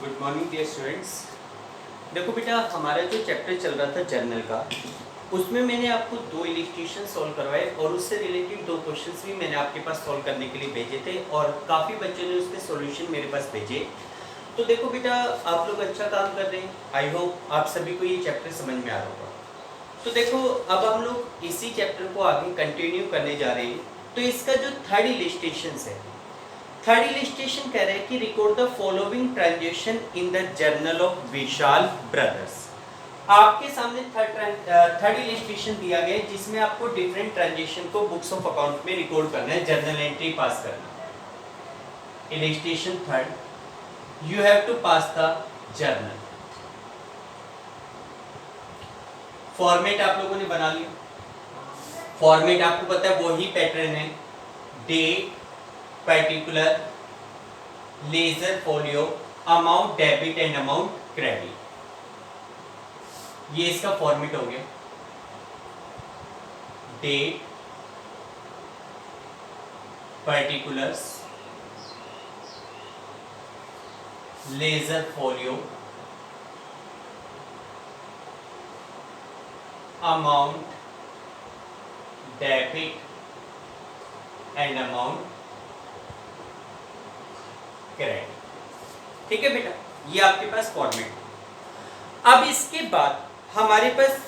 Good morning dear students. देखो बेटा, हमारा जो चैप्टर चल रहा था जर्नल का, उसमें मैंने आपको दो इलिस्ट्रेशन सॉल्व करवाए और उससे रिलेटेड दो क्वेश्चंस भी मैंने आपके पास सॉल्व करने के लिए भेजे थे और काफ़ी बच्चों ने उसके सॉल्यूशन मेरे पास भेजे। तो देखो बेटा, आप लोग अच्छा काम कर रहे हैं। आई होप आप सभी को ये चैप्टर समझ में आ रहा होगा। तो देखो, अब हम लोग इसी चैप्टर को आगे कंटिन्यू करने जा रहे हैं। तो इसका जो थर्ड इलिस्ट्रेशन है, थर्ड इलिस्ट्रेशन कह रहा है कि record the following transaction in the journal of Vishal brothers. आपके सामने थर्ड इलिस्ट्रेशन दिया गया है जिसमें आपको डिफरेंट ट्रांजेक्शन को बुक्स ऑफ अकाउंट में रिकॉर्ड करना है, जर्नल एंट्री पास करना है। Illustration third, you have to pass the journal. Format आप लोगों ने बना लिया। फॉर्मेट आपको पता है वही पैटर्न है, date, particular, ledger folio, amount debit and amount credit. ये इसका फॉर्मेट हो गया। Date, particulars, ledger folio, amount debit and amount credit. ठीक है बेटा, ये आपके पास फॉर्मेट। अब इसके बाद हमारे पास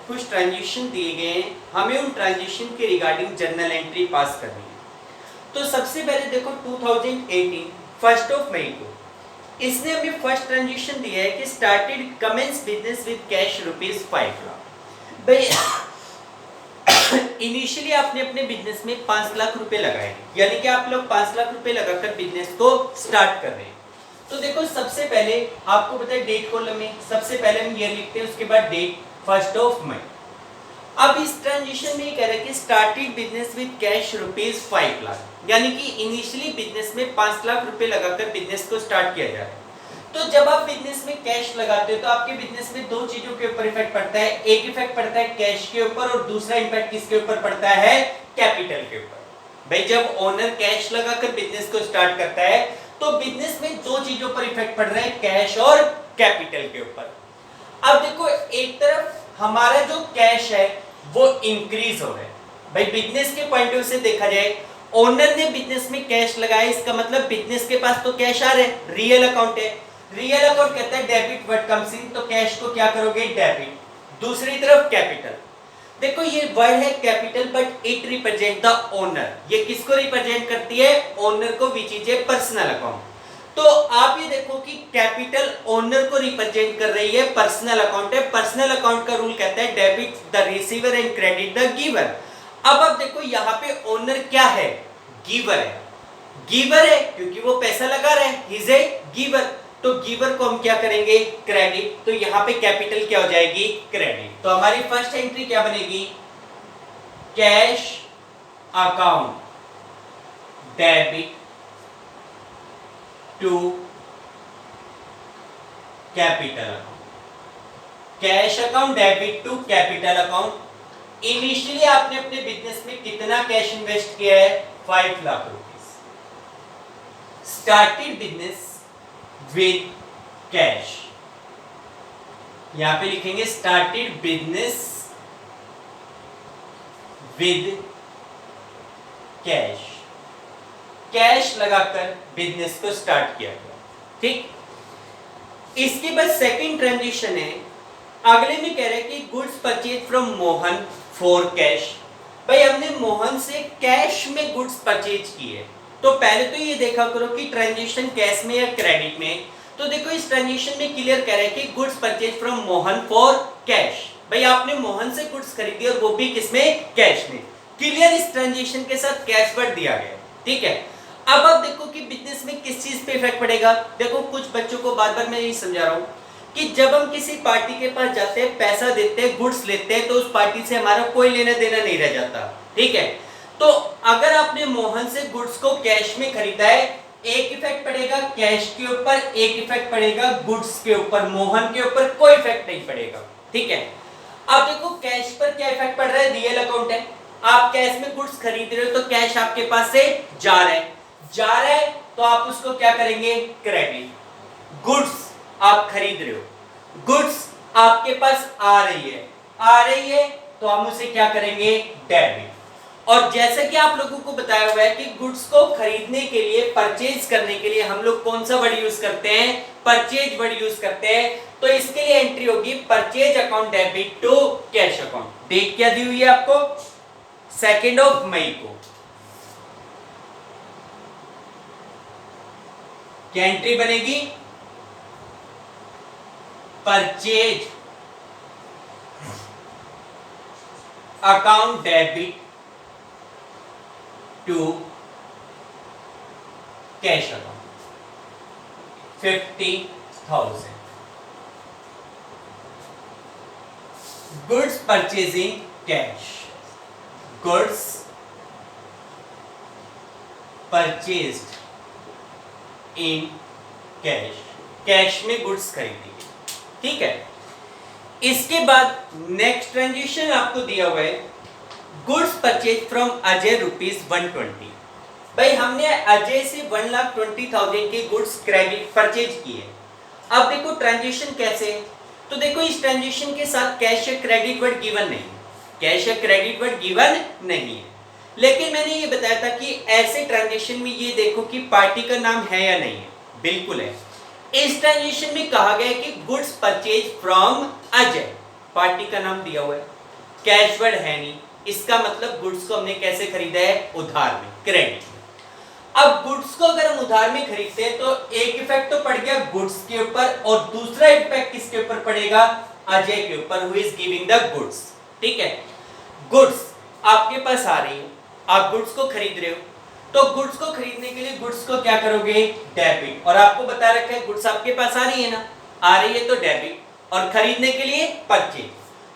कुछ ट्रांजेक्शन दिए गए हैं, हमें उन ट्रांजेक्शन के रिगार्डिंग जर्नल एंट्री पास करनी है। तो सबसे पहले देखो, 2018 फर्स्ट ऑफ मई को इसने हमें फर्स्ट ट्रांजेक्शन दिया है कि started commence business with cash ₹5 lakh. भाई इनिशियली आपने अपने बिजनेस में 5 लाख रुपए लगाए, यानी कि आप लोग 5 लाख रुपए लगाकर बिजनेस को स्टार्ट कर रहे हैं। तो देखो, सबसे पहले आपको पता है डेट कॉलम में सबसे पहले हम ईयर लिखते हैं, उसके बाद डेट फर्स्ट ऑफ मई। अब इस ट्रांजिशन में ये कह रहा है कि started business with cash ₹5 lakh, यानी कि इनिशियली बिजनेस में 5 लाख रुपए लगाकर बिजनेस को स्टार्ट किया जा रहा है। तो जब आप बिजनेस में कैश लगाते हो तो आपके बिजनेस में दो चीजों के ऊपर इफेक्ट पड़ता है। एक इफेक्ट पड़ता है कैश के ऊपर और दूसरा इम्पैक्ट किसके ऊपर पड़ता है? कैपिटल के ऊपर। भाई जब ओनर कैश लगाकर बिजनेस को स्टार्ट करता है तो बिजनेस में दो चीजों पर इफेक्ट पड़ रहा है, कैश और कैपिटल के ऊपर। अब देखो, एक तरफ हमारा जो कैश है वो इंक्रीज हो रहा है। भाई बिजनेस के पॉइंट ऑफ व्यू से देखा जाए, ओनर ने बिजनेस में कैश लगाया, इसका मतलब बिजनेस के पास तो कैश आ रहा है, रियल अकाउंट है। रियल अकाउंट कहता है डेबिट व्हाट कम्स इन, तो कैश को क्या करोगे? डेबिट। दूसरी तरफ कैपिटल, देखो ये वर्ड है capital but it represent the owner. ये किसको रिप्रेजेंट करती है? ओनर को, which is a personal account. तो आप ये देखो कि कैपिटल ओनर को रिप्रेजेंट कर रही है, पर्सनल अकाउंट है। पर्सनल अकाउंट का रूल कहता है debit the receiver and credit the giver. अब देखो यहाँ पे ओनर क्या है? गिवर है। गिवर है क्योंकि वो पैसा लगा रहा है, ही इज ए गिवर। तो गिवर को हम क्या करेंगे? क्रेडिट। तो यहाँ पे कैपिटल क्या हो जाएगी? क्रेडिट। तो हमारी फर्स्ट एंट्री क्या बनेगी? Cash account debit to capital account. Cash account debit to capital account. Initially आपने अपने बिजनेस में कितना कैश इन्वेस्ट किया है? 5 lakh rupees. Started business with cash, यहां पे लिखेंगे started business with cash. Cash लगाकर बिजनेस को स्टार्ट किया गया। ठीक, इसके बाद सेकंड ट्रांजिशन है, अगले में कह रहे हैं कि goods purchase from Mohan for cash. भाई हमने मोहन से कैश में गुड्स परचेज किए, तो पहले तो ये देखा करो कि ट्रांजेक्शन कैश में या क्रेडिट में। तो देखो इस ट्रांजेक्शन में क्लियर कह रहा है कि goods purchase from Mohan for cash. भाई आपने मोहन से गुड्स खरीदी और वो भी किसमें? कैश में। क्लियर, इस ट्रांजेक्शन के साथ कैश वर्ड दिया गया। ठीक है, अब आप देखो कि बिजनेस में किस चीज पे इफेक्ट पड़ेगा। देखो कुछ बच्चों को बार बार मैं यही समझा रहा हूँ कि जब हम किसी पार्टी के पास जाते हैं, पैसा देते हैं, गुड्स लेते हैं, तो उस पार्टी से हमारा कोई लेना देना नहीं रह जाता। ठीक है, तो अगर आपने मोहन से गुड्स को कैश में खरीदा है, एक इफेक्ट पड़ेगा कैश के ऊपर, एक इफेक्ट पड़ेगा गुड्स के ऊपर, मोहन के ऊपर कोई इफेक्ट नहीं पड़ेगा। ठीक है, अब देखो कैश पर क्या इफेक्ट पड़ रहा है? रियल अकाउंट है, आप कैश में गुड्स खरीद रहे हो तो कैश आपके पास से जा रहा है तो आप उसको क्या करेंगे? क्रेडिट। गुड्स आप खरीद रहे हो, गुड्स आपके पास आ रही है तो हम उसे क्या करेंगे, डेबिट। और जैसे कि आप लोगों को बताया हुआ है कि गुड्स को खरीदने के लिए, परचेज करने के लिए हम लोग कौन सा वर्ड यूज करते हैं, परचेज वर्ड यूज करते हैं। तो इसके लिए एंट्री होगी purchase account debit to cash account. Date क्या दी हुई है आपको, 2 मई को। क्या एंट्री बनेगी, purchase account debit to cash account 50,000। Goods purchasing cash, goods purchased in cash, cash में गुड्स खरीदी, ठीक है। इसके बाद नेक्स्ट ट्रांजेक्शन आपको दिया हुआ है, गुड्स परचेज फ्रॉम अजय ₹120। भाई हमने अजय से 1,20,000 के गुड्स क्रेडिट परचेज किए। अब देखो ट्रांजेक्शन कैसे है, तो देखो इस ट्रांजेक्शन के साथ कैश या क्रेडिट वर्ड गिवन नहीं, कैश या क्रेडिट वर्ड गिवन नहीं है। लेकिन मैंने ये बताया था कि ऐसे ट्रांजेक्शन में ये देखो कि पार्टी का नाम है या नहीं है, बिल्कुल है। इस ट्रांजेक्शन में कहा गया है कि goods purchase from Ajay, party का नाम दिया हुआ है, कैश वर्ड है नहीं, इसका मतलब गुड्स को हमने कैसे खरीदा है, उधार में, क्रेडिट में। अब गुड्स को अगर हम उधार में खरीदते हैं तो एक इफेक्ट तो पड़ गया गुड्स के ऊपर, और दूसरा इफेक्ट किसके ऊपर पड़ेगा, अजय के ऊपर, who is giving the goods, ठीक है। गुड्स आपके पास आ रही है, आप गुड्स को खरीद रहे हो, तो गुड्स को खरीदने के लिए गुड्स को क्या करोगे, डेबिट। और आपको बता रखा है गुड्स आपके पास आ रही है ना, आ रही है तो डेबिट, और खरीदने के लिए परचेज,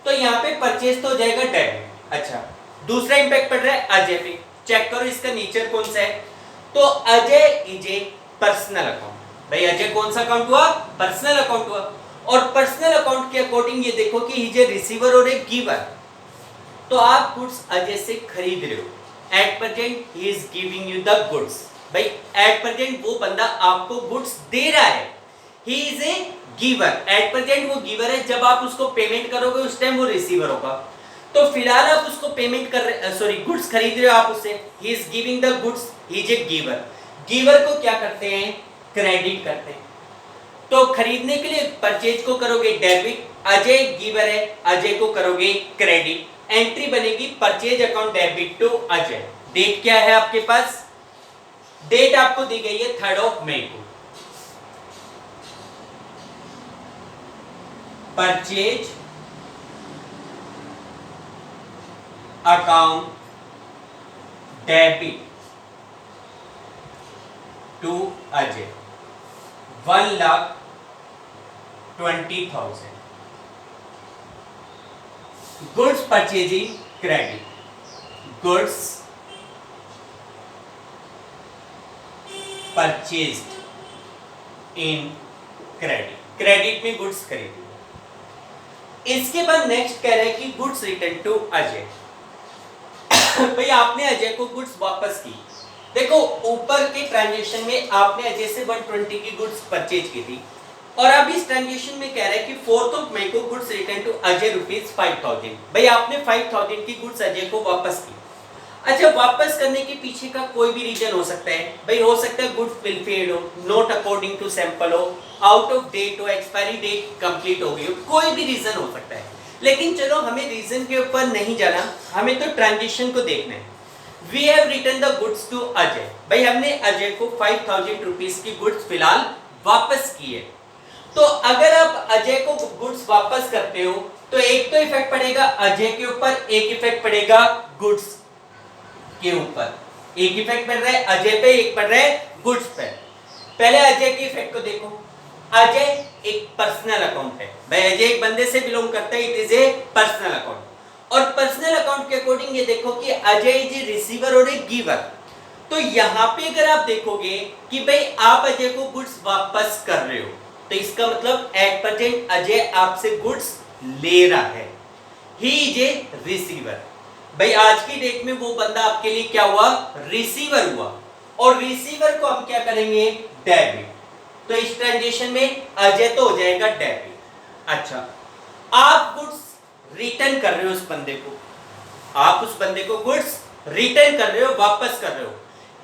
तो यहाँ पे परचेज तो हो जाएगा डेबिट। अच्छा, दूसरा इंपैक्ट पड़ रहा है अजय पे, चेक करो इसका नेचर कौन सा है, तो Ajay is a personal account. भाई अजय कौन सा अकाउंट हुआ, पर्सनल अकाउंट हुआ, और पर्सनल अकाउंट के अकॉर्डिंग ये देखो कि इज ए रिसीवर और ए गिवर। तो आप गुड्स अजय से खरीद रहे हो, at present he is giving you the goods. भाई एट प्रेजेंट वो बंदा आपको गुड्स दे रहा है, he is a giver, at present वो गिवर है, जब आप उसको पेमेंट करोगे उस टाइम वो रिसीवर होगा। तो फिलहाल आप उसको पेमेंट कर रहे, सॉरी गुड्स खरीद रहे हो आप उससे, he is giving the goods, he is a giver. Giver को क्या करते हैं, क्रेडिट करते हैं। तो खरीदने के लिए परचेज को करोगे डेबिट, अजय गिवर है, अजय को करोगे क्रेडिट, एंट्री बनेगी purchase account debit to Ajay. Date क्या है आपके पास, डेट आपको दी गई है 3 मई को। Purchase account debit to Ajay 1,20,000। Goods purchasing credit, goods purchased in credit, credit में गुड्स खरीदी। इसके बाद नेक्स्ट कह रहे हैं कि गुड्स रिटर्न टू अजय। भाई आपने अजय को गुड्स वापस की, देखो ऊपर के ट्रांजैक्शन में आपने अजय से 120 की गुड्स परचेज की थी, और अब इस ट्रांजैक्शन में कह रहा है कि 4 मई को गुड्स रिटर्न टू अजय ₹5,000। भाई आपने 5,000 की गुड्स अजय को वापस की। अच्छा, वापस करने के पीछे का कोई भी रीजन हो सकता है, भाई हो सकता है गुड्स विल फेड हो, नॉट अकॉर्डिंग टू सैंपल हो, आउट ऑफ डेट हो, एक्सपायरी डेट कंप्लीट हो गई हो, कोई भी रीजन हो सकता है। लेकिन चलो हमें रीजन के ऊपर नहीं जाना, हमें तो ट्रांजैक्शन को देखना है। We have return the goods to Ajay, भाई हमने अजय को 5,000 रुपीज की गुड्स फिलहाल वापस की है। तो अगर आप अजय को गुड्स वापस करते हो तो एक तो इफेक्ट पड़ेगा अजय के ऊपर, एक इफेक्ट पड़ेगा गुड्स के ऊपर। एक इफेक्ट पड़ रहा है अजय पे, एक पड़ रहा है गुड्स पे। पहले अजय के इफेक्ट को देखो, अजय एक पर्सनल अकाउंट है, भाई अजय एक बंदे से बिलोंग करता है, it is a personal account. और पर्सनल अकाउंट के अकॉर्डिंग ये देखो कि अजय इज ए रिसीवर और एक गिवर। तो यहाँ पे अगर आप देखोगे कि भाई आप अजय को गुड्स वापस कर रहे हो, तो इसका मतलब एट प्रेजेंट अजय आपसे गुड्स ले रहा है, ही इज ए रिसीवर। भाई आज की डेट में वो बंदा आपके लिए क्या हुआ, रिसीवर हुआ, और रिसीवर को हम क्या करेंगे, डेबिट। तो इस ट्रांजेक्शन में अजय तो हो जाएगा डेबिट। अच्छा, आप गुड्स रिटर्न कर रहे हो उस बंदे को, आप उस बंदे को गुड्स रिटर्न कर रहे हो, वापस कर रहे हो,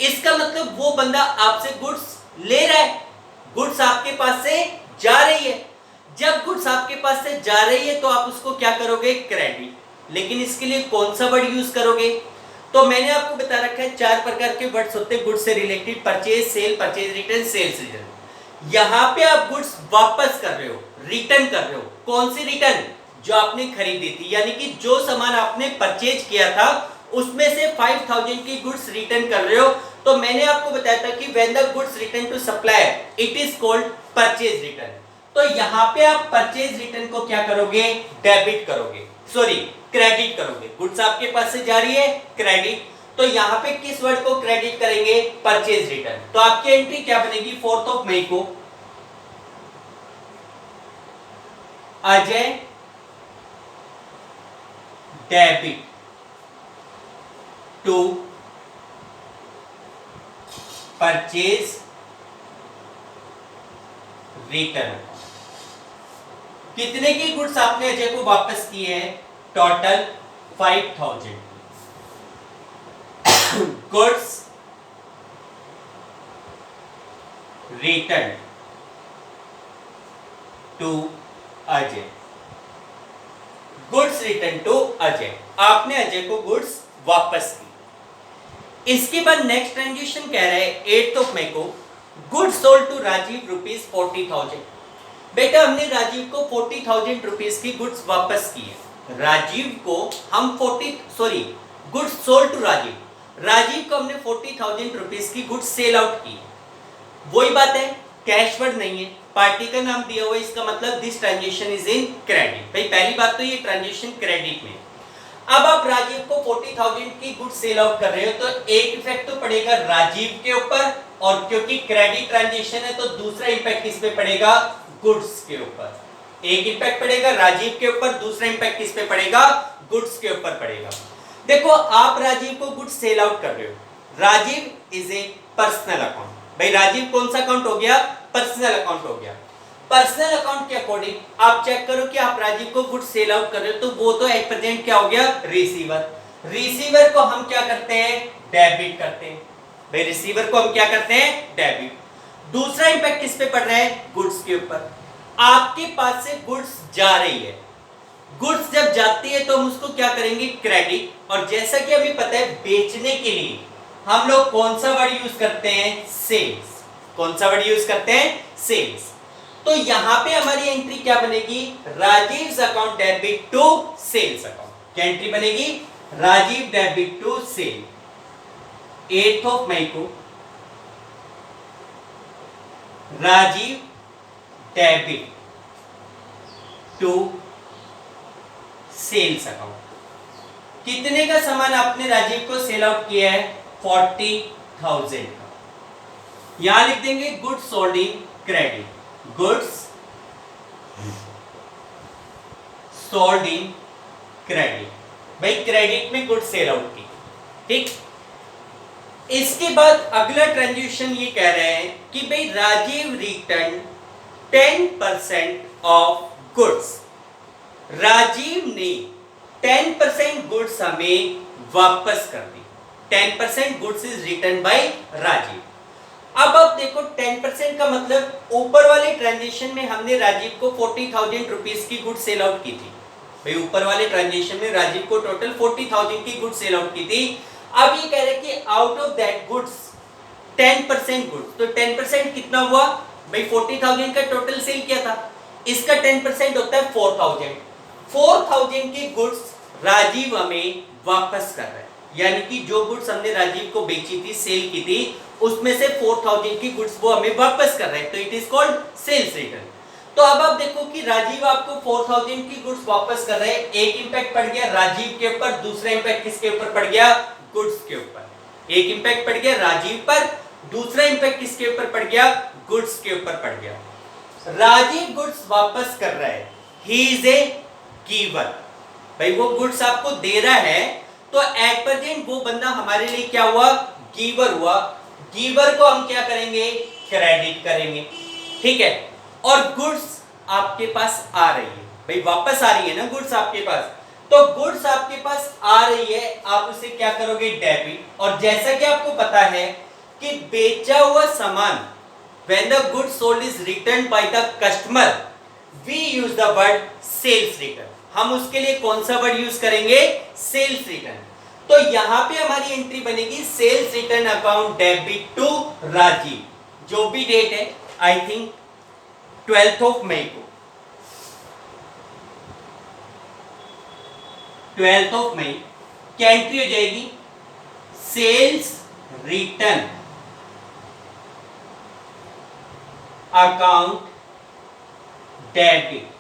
इसका मतलब वो बंदा आपसे गुड्स ले रहा है, गुड्स आपके पास से जा रही है। जब गुड्स आपके पास से जा रही है तो आप उसको क्या करोगे, क्रेडिट। लेकिन इसके लिए कौन सा वर्ड यूज करोगे, तो मैंने आपको बता रखा है 4 प्रकार के वर्ड्स होते हैं गुड्स से related, purchase, sale, purchase return, sales return. यहां पे आप गुड्स वापस कर रहे हो, रिटर्न कर रहे हो। कौन सी रिटर्न, जो आपने खरीदी थी, यानी कि जो सामान आपने परचेज किया था उसमें से 5000 की गुड्स रिटर्न कर रहे हो। तो मैंने आपको बताया था कि when the goods return to supplier it is called purchase return. तो यहां पे आप परचेज रिटर्न को क्या करोगे, डेबिट करोगे, सॉरी क्रेडिट करोगे। गुड्स आपके पास से जा रही है, क्रेडिट। तो यहां पे किस वर्ड को क्रेडिट करेंगे, परचेज रिटर्न। तो आपकी एंट्री क्या बनेगी, 4 मई को Ajay debit to purchase return. कितने की गुड्स आपने अजय को वापस किए हैं, total 5000 goods return to Ajay, goods return to Ajay, आपने अजय को गुड्स वापस की। इसके बाद नेक्स्ट ट्रांजेक्शन कह रहा है 8 मई को गुड्स सोल्ड टू राजीव ₹40,000। बेटा हमने राजीव को 40,000 रुपीस की गुड्स वापस की है। राजीव को हम गुड्स सोल्ड टू राजीव को हमने 40,000 रुपीस की गुड्स सेल आउट की। वही बात है, कैश वर्ड नहीं है, पार्टी का नाम दिया हुआ है, इसका मतलब this transaction is in credit. भाई पहली बात तो ये ट्रांजेक्शन क्रेडिट में। अब आप राजीव को 40,000 की गुड्स सेल आउट कर रहे हो तो एक इफेक्ट तो पड़ेगा राजीव के ऊपर, और क्योंकि क्रेडिट ट्रांजेक्शन है तो दूसरा इम्पैक्ट किस पे पड़ेगा, गुड्स के ऊपर। एक इम्पैक्ट पड़ेगा राजीव के ऊपर, दूसरा इम्पैक्ट किस पे पड़ेगा, गुड्स के ऊपर पड़ेगा। देखो आप राजीव को गुड्स सेल आउट कर रहे हो, Rajiv is a personal account. भाई राजीव कौन सा अकाउंट हो गया, पर्सनल अकाउंट हो गया। पर्सनल अकाउंट के अकॉर्डिंग आप चेक करो कि आप राजीव को गुड्स सेल आउट कर रहे हो, तो वो तो एट प्रेजेंट क्या हो गया, रिसीवर। रिसीवर को हम क्या करते हैं, डेबिट करते हैं। भाई रिसीवर को हम क्या करते हैं, डेबिट। दूसरा इंपैक्ट किस पे पड़ रहा है, गुड्स के ऊपर। आपके पास से गुड्स जा रही है, गुड्स जब जाती है तो हम उसको क्या करेंगे, क्रेडिट। और जैसा कि हमें पता है बेचने के लिए हम लोग कौन सा वर्ड यूज करते हैं, सेल्स। कौन सा वर्ड यूज करते हैं, सेल्स। तो यहां पे हमारी एंट्री क्या बनेगी, Rajiv account debit to sales account. क्या एंट्री बनेगी, राजीव डेबिट टू सेल। 8 मई को Rajiv debit to sales account. कितने का सामान आपने राजीव को सेल आउट किया है, 40,000 का। यहां लिख देंगे goods sold in credit, goods sold in credit. भाई क्रेडिट में गुड्स सेल आउट की, ठीक। इसके बाद अगला ट्रांजेक्शन ये कह रहे हैं कि भाई Rajiv return 10% of goods. Rajiv ने 10% गुड्स हमें वापस कर दी। 10% goods is return by Rajiv. अब आप देखो 10% का मतलब ऊपर वाले ट्रांजेक्शन में हमने राजीव को 40,000 रुपीस की गुड्स सेल आउट की थी। भाई ऊपर वाले ट्रांजेक्शन में राजीव को टोटल 40,000 की गुड्स सेल आउट की थी। अब ये कह रहे हैं कि out of that goods 10% goods, तो 10% कितना हुआ, भाई 40,000 का टोटल सेल किया था, इसका 10% होता है 4,000। 4,000 की गुड्स राजीव हमें वापस कर रहा है, यानी कि जो गुड्स हमने राजीव को बेची थी, सेल की थी, उसमें से 4,000 की गुड्स वो हमें वापस कर रहे हैं, तो it is called sales return. तो अब आप देखो कि राजीव आपको 4,000 की गुड्स वापस कर रहे हैं। एक इंपैक्ट पड़ गया राजीव के ऊपर, दूसरा इंपैक्ट किसके ऊपर पड़ गया, गुड्स के ऊपर। एक इंपैक्ट पड़ गया राजीव पर, दूसरा इंपैक्ट किसके ऊपर पड़ गया, गुड्स के ऊपर पड़ गया। राजीव गुड्स वापस कर रहा है, ही इज ए गिवर। भाई वो गुड्स आपको दे रहा है, तो एट प्रेजेंट वो बंदा हमारे लिए क्या हुआ, गिवर हुआ। गिवर को हम क्या करेंगे, क्रेडिट करेंगे। ठीक है, और गुड्स आपके पास आ रही है, भाई वापस आ रही है ना गुड्स आपके पास, तो गुड्स आपके पास आ रही है, आप उसे क्या करोगे, डेबिट। और जैसा कि आपको पता है कि बेचा हुआ सामान, when the goods sold is returned by the customer, we use the word sales return। हम उसके लिए कौन सा वर्ड यूज करेंगे, सेल्स रिटर्न। तो यहां पे हमारी एंट्री बनेगी sales return account debit to Rajiv, जो भी डेट है, आई थिंक 12 मई को, 12 मई क्या एंट्री हो जाएगी, sales return account debit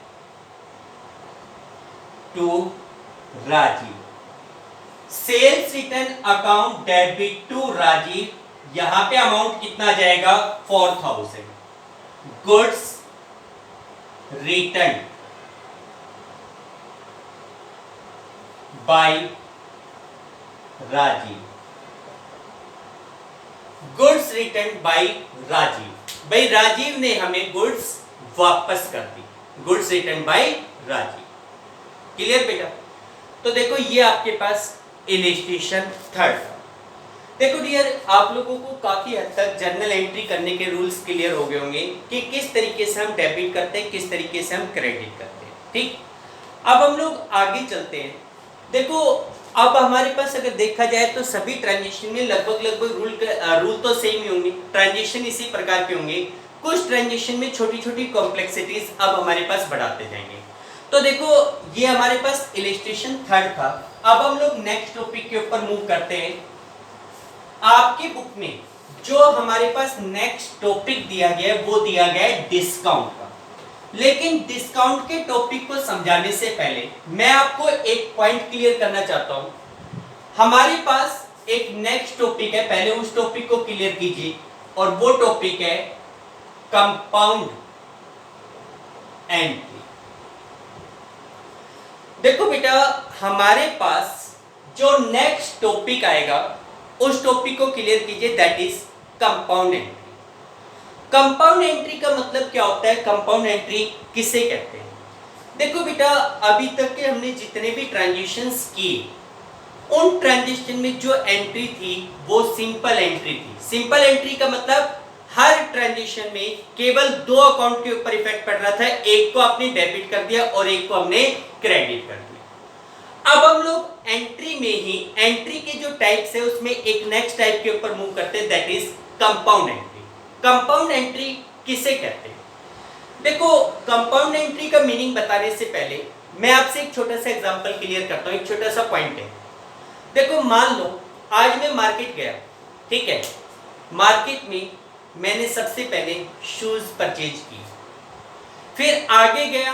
to Rajiv. Sales return account debit to Rajiv, यहां पे अमाउंट कितना जाएगा, 4000। Goods return by Rajiv, goods return by Rajiv, भाई राजीव ने हमें गुड्स वापस कर दी, goods return by Rajiv. Clear बेटा? तो देखो ये आपके पास इलस्ट्रेशन थर्ड। देखो डियर, आप लोगों को काफी हद तक जर्नल एंट्री करने के रूल्स क्लियर हो गए होंगे कि किस तरीके से हम डेबिट करते हैं, किस तरीके से हम क्रेडिट करते हैं। ठीक, अब हम लोग आगे चलते हैं। देखो अब हमारे पास अगर देखा जाए तो सभी ट्रांजेक्शन में लगभग रूल तो सेम ही होंगे, ट्रांजेक्शन इसी प्रकार के होंगे। कुछ ट्रांजेक्शन में छोटी छोटी कॉम्प्लेक्सिटीज अब हमारे पास बढ़ाते जाएंगे। तो देखो ये हमारे पास इलस्ट्रेशन थर्ड था। अब हम लोग नेक्स्ट टॉपिक के ऊपर मूव करते हैं। आपकी बुक में जो हमारे पास नेक्स्ट टॉपिक दिया गया है वो दिया गया है डिस्काउंट का। लेकिन डिस्काउंट के टॉपिक को समझाने से पहले मैं आपको एक पॉइंट क्लियर करना चाहता हूं। हमारे पास एक नेक्स्ट टॉपिक है, पहले उस टॉपिक को क्लियर कीजिए, और वो टॉपिक है कंपाउंड एंट्री। देखो बेटा, हमारे पास जो नेक्स्ट टॉपिक आएगा उस टॉपिक को क्लियर कीजिए, that is compound entry. Compound entry का मतलब क्या होता है, कंपाउंड एंट्री किसे कहते हैं? देखो बेटा, अभी तक के हमने जितने भी ट्रांजेक्शन्स किए उन ट्रांजेक्शन में जो एंट्री थी वो सिंपल एंट्री थी। सिंपल एंट्री का मतलब हर ट्रांजेक्शन में केवल दो अकाउंट के ऊपर इफेक्ट पड़ रहा था, एक को आपने डेबिट कर दिया और एक को हमने क्रेडिट कर दिया। अब हम लोग एंट्री में ही एंट्री के जो टाइप्स है उसमें एक नेक्स्ट टाइप के ऊपर मूव करते हैं, that is compound entry. Compound entry किसे कहते हैं? देखो, कंपाउंड एंट्री का मीनिंग बताने से पहले मैं आपसे एक छोटा सा एग्जांपल क्लियर करता हूं। एक छोटा सा पॉइंट है। देखो मान लो आज मैं मार्केट गया, ठीक है, मार्केट में मैंने सबसे पहले शूज परचेज की, फिर आगे गया,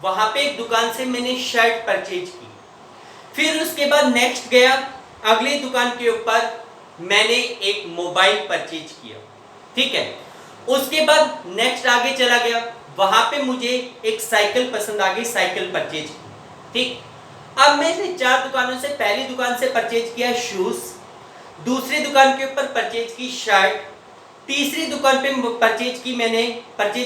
वहां पे एक दुकान से मैंने शर्ट परचेज की, फिर उसके बाद नेक्स्ट गया, अगली दुकान के ऊपर मैंने एक मोबाइल परचेज किया, ठीक है, उसके बाद नेक्स्ट आगे चला गया, वहां पे मुझे एक साइकिल पसंद आ गई, साइकिल परचेज की, ठीक। अब मैंने 4 दुकानों से, पहली दुकान से परचेज किया शूज, दूसरी दुकान के ऊपर परचेज की शर्ट, तीसरी दुकान पे परचेज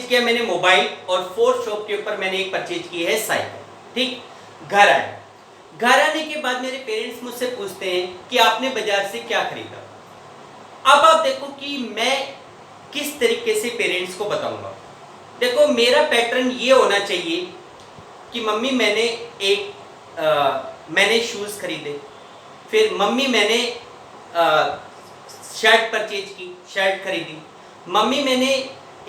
किया मैंने मोबाइल, और फोर्थ शॉप के ऊपर मैंने एक परचेज की है साइकिल, ठीक। घर आने के बाद मेरे पेरेंट्स मुझसे पूछते हैं कि आपने बाजार से क्या खरीदा। अब आप देखो कि मैं किस तरीके से पेरेंट्स को बताऊंगा। देखो मेरा पैटर्न ये होना चाहिए कि मम्मी मैंने शूज खरीदे, फिर मम्मी मैंने शर्ट परचेज की, शर्ट खरीदी, मम्मी मैंने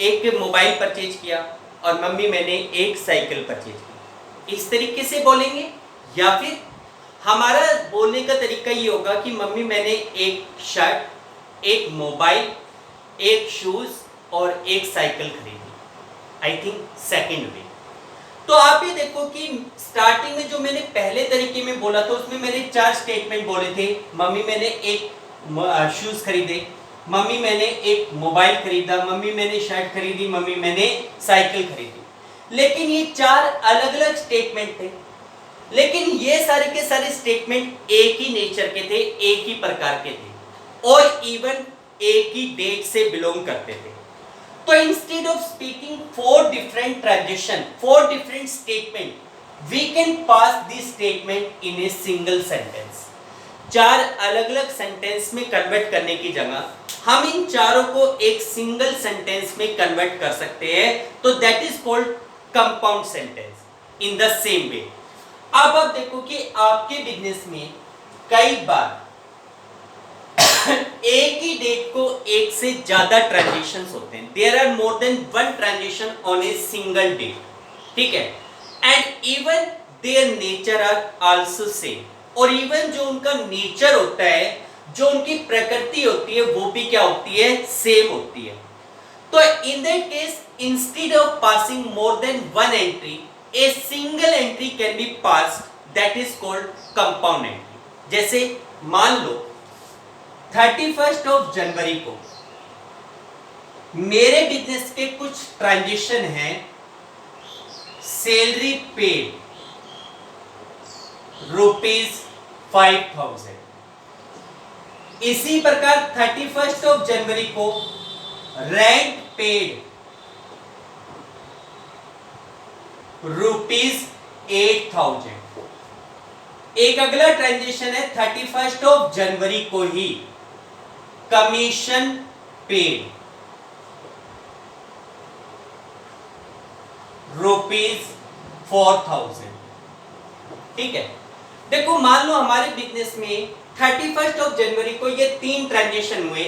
एक मोबाइल परचेज किया, और मम्मी मैंने एक साइकिल परचेज की। इस तरीके से बोलेंगे, या फिर हमारा बोलने का तरीका ये होगा कि मम्मी मैंने एक शर्ट, एक मोबाइल, एक शूज और एक साइकिल खरीदी। आई थिंक सेकंड वे। तो आप ये देखो कि स्टार्टिंग में जो मैंने पहले तरीके में बोला था उसमें मैंने 4 स्टेटमेंट बोले थे। मम्मी मैंने एक शूज खरीदे, मम्मी मैंने एक मोबाइल खरीदा, मम्मी मैंने शर्ट खरीदी, मम्मी मैंने साइकिल खरीदी। लेकिन ये 4 अलग अलग स्टेटमेंट थे, लेकिन ये सारे के सारे स्टेटमेंट एक ही नेचर के थे, एक ही प्रकार के थे, और इवन एक ही डेट से बिलोंग करते थे। तो instead of speaking four different transaction, four different statement, we can pass this statement in a single sentence. चार अलग अलग सेंटेंस में कन्वर्ट करने की जगह हम इन चारों को एक सिंगल सेंटेंस में कन्वर्ट कर सकते हैं, तो that is called compound sentence in the same way. अब आप देखो कि आपके बिजनेस में कई बार एक ही डेट को एक से ज्यादा ट्रांजेक्शंस होते हैं, there are more than one transaction on a single date, ठीक है, and even their nature are also same, और इवन जो उनका नेचर होता है, जो उनकी प्रकृति होती है, वो भी क्या होती है, सेम होती है। तो in that case instead of passing more than one entry, a single entry can be passed, that is called compound entry. जैसे मान लो 31 ऑफ जनवरी को मेरे बिजनेस के कुछ ट्रांजेक्शन हैं, सैलरी पेड ₹5000। इसी प्रकार 31 ऑफ जनवरी को रेंट पेड ₹8000। एक अगला ट्रांजेक्शन है 31 ऑफ जनवरी को ही कमीशन पेड ₹4000, ठीक है। देखो मान लो हमारे बिजनेस में 31 ऑफ जनवरी को ये तीन ट्रांजेक्शन हुए।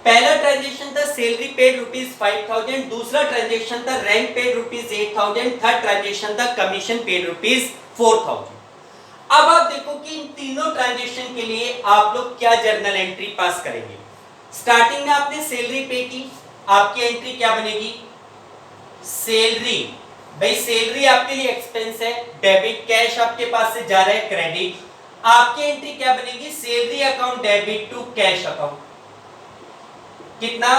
पहला ट्रांजेक्शन था सैलरी पेड ₹5000, दूसरा ट्रांजेक्शन था रेंट पेड ₹8000, थर्ड ट्रांजेक्शन था कमीशन पेड ₹4000। अब आप देखो कि इन तीनों ट्रांजेक्शन के लिए आप लोग क्या जर्नल एंट्री पास करेंगे। स्टार्टिंग में आपने सैलरी पे की, आपकी एंट्री क्या बनेगी, सैलरी, भाई सैलरी आपके लिए एक्सपेंस है, डेबिट, कैश आपके पास से जा रहा है क्रेडिट, आपकी एंट्री क्या बनेगी, salary account debit to cash account, कितना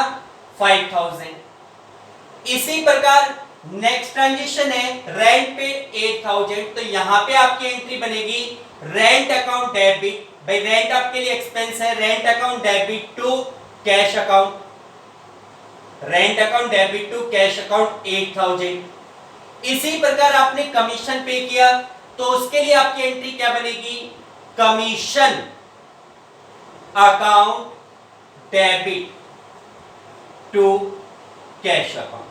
5000। इसी प्रकार नेक्स्ट ट्रांजेक्शन है रेंट पेड 8000, तो यहां पे आपकी एंट्री बनेगी रेंट अकाउंट डेबिट, भाई रेंट आपके लिए एक्सपेंस है, rent account debit to cash account, rent account debit to cash account 8000। इसी प्रकार आपने कमीशन पे किया, तो उसके लिए आपकी एंट्री क्या बनेगी, commission account debit to cash account,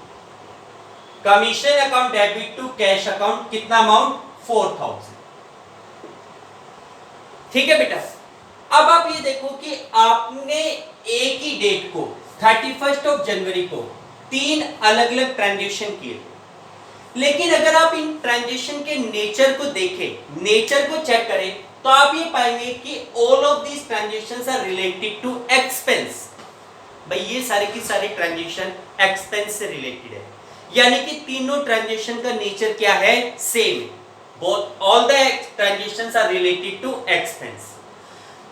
commission account debit to cash account, कितना अमाउंट 4000, ठीक है बेटा। अब आप ये देखो कि आपने एक ही डेट को 31 ऑफ जनवरी को तीन अलग अलग ट्रांजेक्शन किए, लेकिन अगर आप इन ट्रांजेक्शन के नेचर को देखें, नेचर को चेक करें, तो आप ये पाएंगे कि all of these transactions are related to expense. भाई ये सारे की सारे ट्रांजेक्शन एक्सपेंस से रिलेटेड है, यानी कि तीनों ट्रांजेक्शन का नेचर क्या है, same, both all the transactions are related to expense.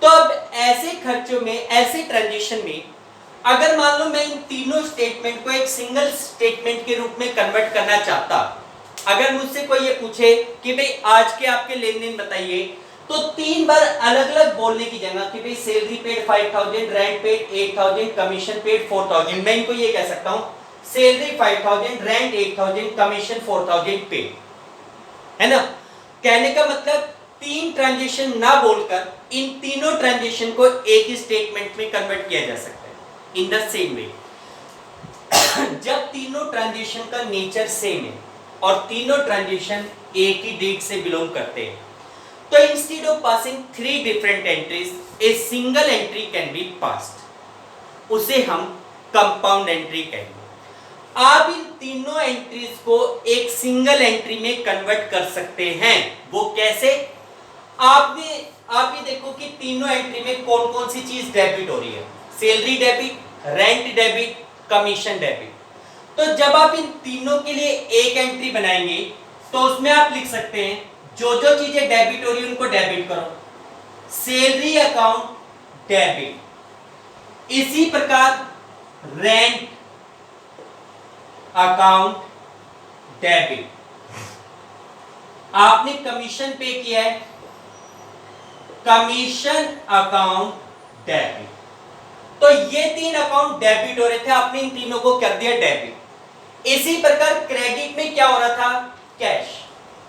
तो अब ऐसे खर्चों में, ऐसे ट्रांजेक्शन में अगर मान लो मैं इन तीनों स्टेटमेंट को एक सिंगल स्टेटमेंट के रूप में कन्वर्ट करना चाहता, अगर मुझसे कोई ये पूछे कि भाई आज के आपके लेन देन बताइए, तो तीन बार अलग अलग बोलने की जगह कि भाई salary paid 5000, rent paid 8000, commission paid 4000, मैं इनको ये कह सकता हूं सैलरी 5000, रेंट 8000, कमीशन 4000 पेड, है ना। कहने का मतलब तीन ट्रांजेक्शन ना बोलकर इन तीनों ट्रांजेक्शन को एक ही स्टेटमेंट में कन्वर्ट किया जा सकता है इन द सेम वे। जब तीनों ट्रांजेक्शन का नेचर सेम है और तीनों ट्रांजेक्शन एक ही डेट से बिलोंग करते हैं, तो instead of passing three different entries, a single entry can be passed, उसे हम कंपाउंड एंट्री कहेंगे। आप इन तीनों एंट्रीज को एक सिंगल एंट्री में कन्वर्ट कर सकते हैं। वो कैसे, आप ये देखो कि तीनों एंट्री में कौन कौन सी चीज डेबिट हो रही है, salary debit, rent debit, commission debit. तो जब आप इन तीनों के लिए एक एंट्री बनाएंगे, तो उसमें आप लिख सकते हैं जो जो चीजें डेबिट हो रही है उनको डेबिट करो, सैलरी अकाउंट डेबिट, इसी प्रकार रेंट अकाउंट डेबिट, आपने कमीशन पे किया है, कमीशन अकाउंट डेबिट। तो तो ये 3 अकाउंट डेबिट हो रहे थे, आपने इन तीनों को कर दिया डेबिट। इसी प्रकार क्रेडिट में क्या हो रहा था, कैश।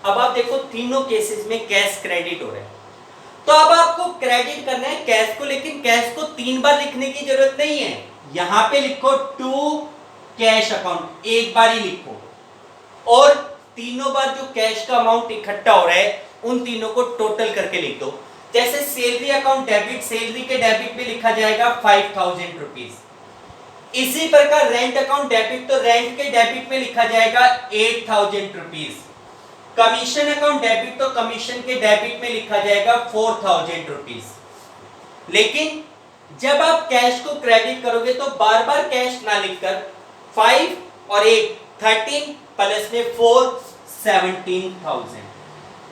अब आप देखो तीनों केसेस में कैश क्रेडिट हो रहा है। तो अब आपको क्रेडिट करना है कैश को, लेकिन कैश को 3 बार लिखने की जरूरत नहीं है। यहां पे लिखो टू कैश अकाउंट, एक बार ही लिखो, और तीनों बार जो कैश का अमाउंट इकट्ठा हो रहा है उन तीनों को टोटल करके लिख दो। जैसे सैलरी अकाउंट डेबिट, सैलरी के डेबिट में लिखा जाएगा 5000 रुपीज। इसी प्रकार रेंट अकाउंट डेबिट, तो रेंट के डेबिट में लिखा जाएगा 8000 रुपीज। कमीशन अकाउंट डेबिट, तो कमीशन के डेबिट में लिखा जाएगा 4000 रुपीज। लेकिन जब आप कैश को क्रेडिट करोगे तो बार बार कैश ना लिखकर 5 और 8 13 प्लस में 4 17,000,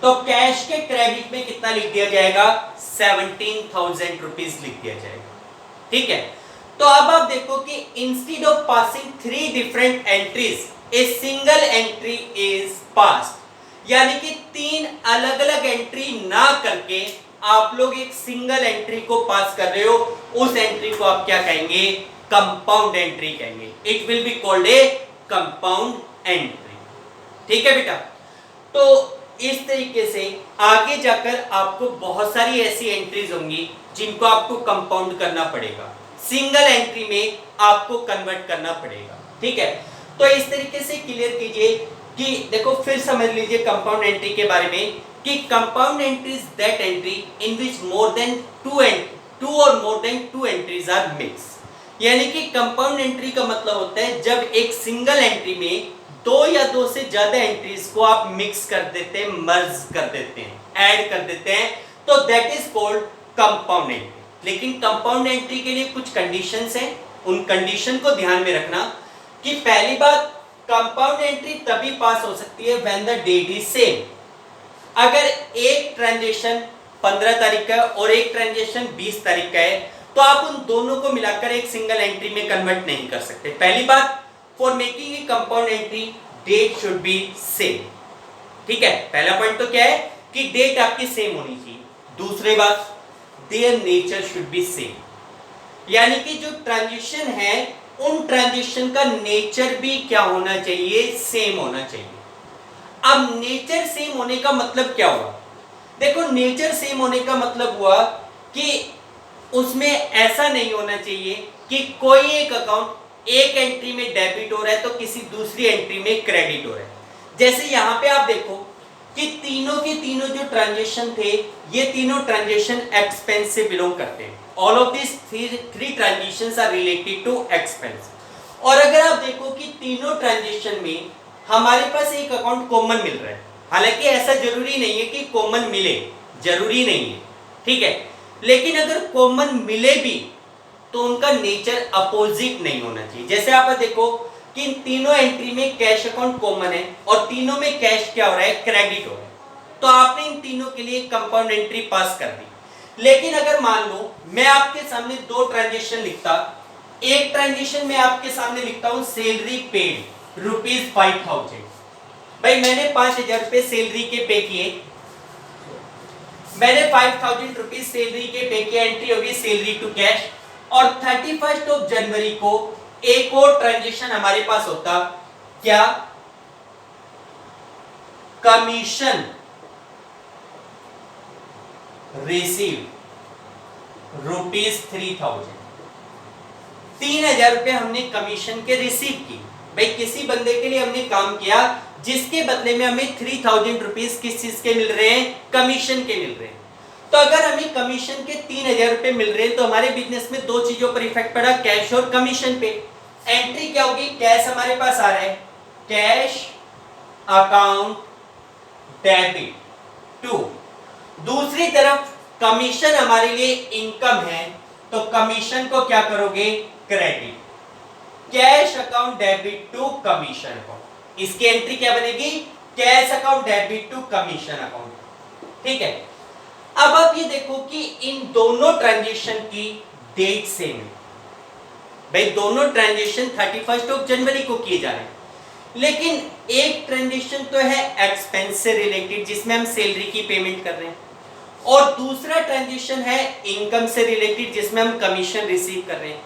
तो कैश के क्रेडिट में कितना लिख दिया जाएगा, 17,000 रुपीज लिख दिया जाएगा। ठीक है, तो अब आप देखो कि instead of passing 3 different entries, a single entry is passed, यानी कि 3 अलग अलग एंट्री ना करके आप लोग एक सिंगल एंट्री को पास कर रहे हो। उस एंट्री को आप क्या कहेंगे, कंपाउंड एंट्री कहेंगे। It will be called a compound entry. ठीक है बेटा, तो इस तरीके से आगे जाकर आपको बहुत सारी ऐसी एंट्रीज होंगी जिनको आपको कंपाउंड करना पड़ेगा, सिंगल एंट्री में आपको कन्वर्ट करना पड़ेगा। ठीक है, तो इस तरीके से क्लियर कीजिए कि देखो फिर समझ लीजिए कंपाउंड एंट्री के बारे में कि compound entry is that entry in which more than two और more than two entries are mix. यानी कि कंपाउंड एंट्री का मतलब होता है जब एक सिंगल एंट्री में 2 या 2 से ज्यादा एंट्रीज को आप मिक्स कर देते हैं, मर्ज कर देते हैं, ऐड कर देते हैं, तो that is called compound entry. लेकिन कंपाउंड एंट्री के लिए कुछ कंडीशंस हैं, उन कंडीशन को ध्यान में रखना कि पहली बात, कंपाउंड एंट्री तभी पास हो सकती है when the date is same. अगर एक ट्रांजैक्शन 15 तारीख का और एक ट्रांजैक्शन 20 तारीख का है तो आप उन दोनों को मिलाकर एक सिंगल एंट्री में कन्वर्ट नहीं कर सकते। पहली बात, for making a compound entry date should be same. ठीक है, पहला पॉइंट तो क्या है कि डेट आपकी सेम होनी चाहिए। दूसरी बात, their nature should be same, यानी कि जो ट्रांजिशन है उन ट्रांजिशन का नेचर भी क्या होना चाहिए, सेम होना चाहिए। अब नेचर सेम होने का मतलब क्या हुआ, देखो नेचर सेम होने का मतलब हुआ कि उसमें ऐसा नहीं होना चाहिए कि कोई एक अकाउंट एक एंट्री में डेबिट हो रहा है तो किसी दूसरी एंट्री में क्रेडिट हो रहा है। जैसे यहां पे आप देखो कि तीनों के तीनों जो ट्रांजैक्शन थे ये तीनों ट्रांजैक्शन एक्सपेंस से बिलोंग करते हैं। All of this three transactions are related to expense. और अगर आप देखो कि तीनों ट्रांजैक्शन में हमारे पास एक अकाउंट कॉमन मिल रहा है, हालांकि ऐसा जरूरी नहीं है कि कॉमन मिले, जरूरी नहीं है, ठीक है, लेकिन अगर कॉमन मिले भी तो उनका नेचर अपोजिट नहीं होना चाहिए। जैसे आप देखो कि इन तीनों एंट्री में कैश अकाउंट कॉमन है और तीनों में कैश क्या हो रहा है, क्रेडिट हो रहा है, तो आपने इन तीनों के लिए कंपाउंड एंट्री पास कर दी। लेकिन अगर मान लो मैं आपके सामने 2 ट्रांजैक्शन लिखता, एक ट्रांजैक्शन में आपके सामने लिखता हूं सैलरी पेड ₹5000। भाई मैंने 5000 रुपए सैलरी के पे किए, मैंने 5000 रुपीज सैलरी के पे किया, एंट्री होगी सैलरी टू कैश। और 31 जनवरी को एक और ट्रांजैक्शन हमारे पास होता, क्या, कमीशन रिसीव ₹3000। 3000 रुपए हमने कमीशन के रिसीव की। भाई किसी बंदे के लिए हमने काम किया जिसके बदले में हमें 3000 रुपीज किस चीज के मिल रहे हैं, कमीशन के मिल रहे हैं। तो अगर हमें कमीशन के 3000 रुपए मिल रहे हैं तो हमारे बिजनेस में 2 चीजों पर इफेक्ट पड़ा, कैश और कमीशन पे। एंट्री क्या होगी, कैश हमारे पास आ रहा है, कैश अकाउंट डेबिट टू, दूसरी तरफ कमीशन हमारे लिए इनकम है तो कमीशन को क्या करोगे, credit. Cash account debit to commission account, इसकी एंट्री क्या बनेगी, cash account debit to commission account. ठीक है, अब आप ये देखो कि इन दोनों ट्रांजैक्शन की डेट सेम है। भाई दोनों ट्रांजैक्शन 31 जनवरी को किए जा रहे हैं, लेकिन एक ट्रांजैक्शन तो है एक्सपेंस से रिलेटेड जिसमें हम सैलरी की पेमेंट कर रहे हैं, और दूसरा ट्रांजैक्शन है इनकम से रिलेटेड जिसमें हम कमीशन रिसीव कर रहे हैं।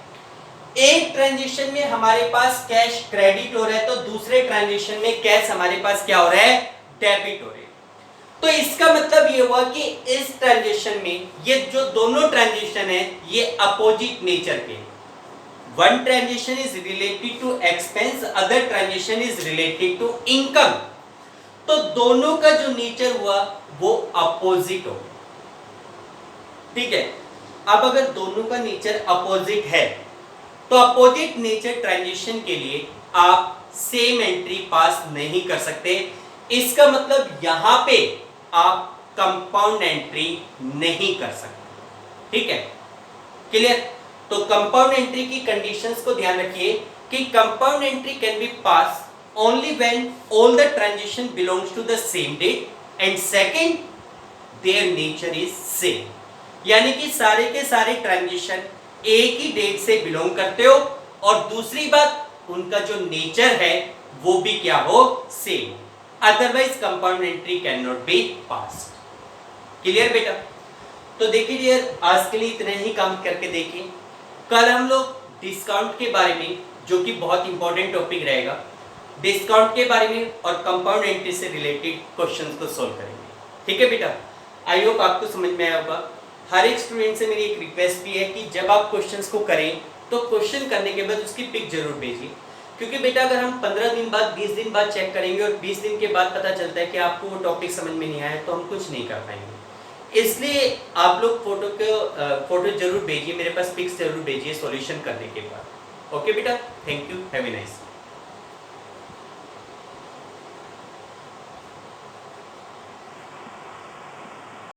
एक ट्रांजेक्शन में हमारे पास कैश क्रेडिट हो रहा है तो दूसरे ट्रांजेक्शन में कैश हमारे पास क्या हो रहा है, डेबिट हो रहा है। तो इसका मतलब ये हुआ कि इस ट्रांजेक्शन में ये जो दोनों ट्रांजेक्शन है ये अपोजिट नेचर के, one transaction is related to expense, other transaction is related to income. तो दोनों का जो नेचर हुआ वो अपोजिट हो, ठीक है। अब अगर दोनों का नेचर अपोजिट है तो अपोजिट नेचर ट्रांजेक्शन के लिए आप सेम एंट्री पास नहीं कर सकते। इसका मतलब यहां पे आप कंपाउंड एंट्री नहीं कर सकते, ठीक है, क्लियर। तो कंपाउंड एंट्री की कंडीशंस को ध्यान रखिए कि compound entry can be pass only when all the transaction belongs to the same date and second their nature is same, यानी कि सारे के सारे ट्रांजेक्शन एक ही डेट से बिलोंग करते हो और दूसरी बात उनका जो नेचर है वो भी क्या हो, same, otherwise compound entry can not be passed. Clear बेटा। तो देखिए डियर, आज के लिए इतना ही काम करके देखिए। कल हम लोग डिस्काउंट के बारे में, जो कि बहुत इंपॉर्टेंट टॉपिक रहेगा, डिस्काउंट के बारे में और कंपाउंड एंट्री से रिलेटेड क्वेश्चंस को सॉल्व करेंगे, ठीक है बेटा। आई होप आपको समझ में आया होगा। हर एक स्टूडेंट से मेरी एक रिक्वेस्ट भी है कि जब आप क्वेश्चंस को करें तो क्वेश्चन करने के बाद उसकी पिक जरूर भेजिए, क्योंकि बेटा अगर हम 15 दिन बाद 20 दिन बाद चेक करेंगे और 20 दिन के बाद पता चलता है कि आपको वो टॉपिक समझ में नहीं आया तो हम कुछ नहीं कर पाएंगे। इसलिए आप लोग फोटो जरूर भेजिए, मेरे पास पिक्स जरूर भेजिए सॉल्यूशन करने के बाद। ओके बेटा, thank you, have a nice.